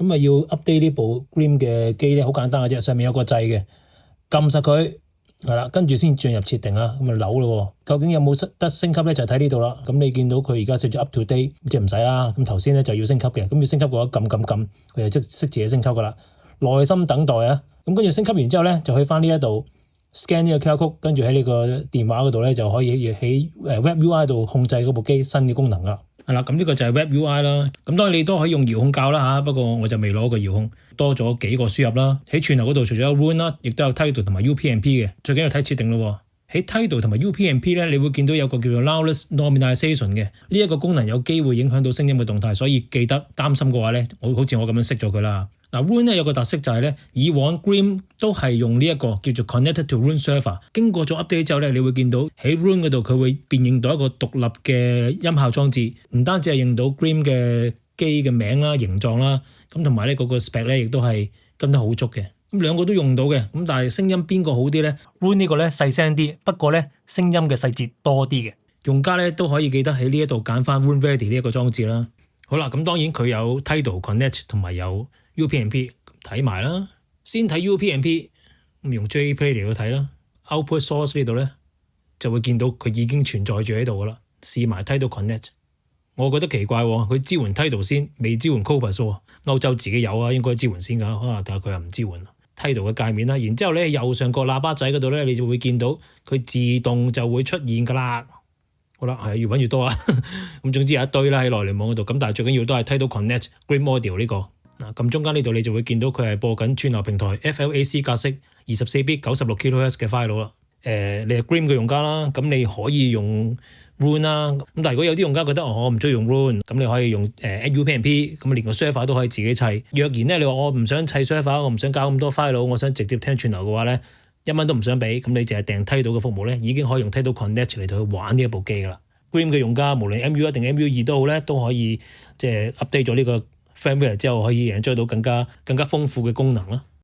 咁啊要 update 呢部 Grim 嘅機咧，好簡單嘅啫，上面有個掣嘅，撳實佢係啦，跟住先進入設定啊，咁啊扭咯。究竟有冇得升級咧？就睇呢度啦。咁你見到佢而家寫住 up to date，即係唔使啦。咁頭先咧就要升級嘅，咁要升級嘅話撳，佢就即識自己升級噶啦。耐心等待啊！咁跟住升級完之後咧，就去翻呢一度 scan 呢個 QR code，跟住喺呢個電話嗰度咧就可以喺Web UI 度控制嗰部機新嘅功能啦。係啦，咁呢個就係 Web UI 啦。咁當然你都可以用遙控教啦嚇，不過我就未攞個遙控，多咗幾個輸入啦。喺串流嗰度除咗有 Rune 啦，亦都有 Tidal 同埋 UPnP 嘅。最緊要睇設定咯。喺 Tidal 同埋 UPnP 咧，你會見到有個叫做 Loudness Normalization 嘅呢一個功能，有機會影響到聲音嘅動態，所以記得擔心嘅話咧，好似我咁樣熄咗佢啦。嗱 Roon 咧有個特色就係咧，以往 Grim 都係用呢一個叫做 Connected to Roon Server， 經過咗 update 之後咧，你會見到喺 Roon 嗰度佢會辨認到一個獨立嘅音效裝置，唔單止係認到 Grim 嘅機嘅名啦、形狀啦，咁同埋咧嗰個 spec 咧亦都係跟得好足嘅。咁兩個都用到嘅，咁但係聲音邊個好啲咧 ？Roon 呢個咧細聲啲，不過咧聲音嘅細節多啲嘅。用家咧都可以記得喺呢一度揀翻 Roon Ready 呢一個裝置啦。好啦，咁當然佢有 Tidal Connect 同埋有 UPnP 睇埋啦，先睇 UPnP， 咁用 JPlay 嚟去睇啦。Output Source 呢度咧就會見到佢已經存在住喺度噶啦。試埋 Tidal Connect， 我覺得奇怪喎，佢支援 Tidal 先，未支援 Qobuz 喎。歐洲自己有啊，應該支援先㗎，但係佢又唔支援 Tidal 嘅界面啦。然之後咧右上角喇叭仔嗰度咧，你就會見到佢自動就會出現㗎啦。好啦，係越揾越多啊。咁總之有一堆啦喺內聯網嗰度，咁但係最緊要都係睇到 Connect Grim Audio 呢個。嗱，咁中間呢度你就會見到佢係播緊串流平台 FLAC 格式24 bit 96 kHz 嘅 file 啦。你係 Grim 嘅用家啦，咁你可以用 Roon 啦。咁但係如果有啲用家覺得我唔中意用 Roon， 咁你可以用UPnP， 咁連個 server 都可以自己砌。若然咧你話我唔想砌 server， 我唔想搞咁多 file， 我想直接聽串流嘅話咧，1蚊都唔想俾，咁你淨係訂Tidal嘅服務咧，已經可以用Tidal Connect 嚟到去玩呢一部機噶啦。Grim 嘅用家無論 MU1 定 MU2 都好咧，都可以即係 update 咗呢個 firmware 之後可以 enjoy 到更加豐富嘅功能啦。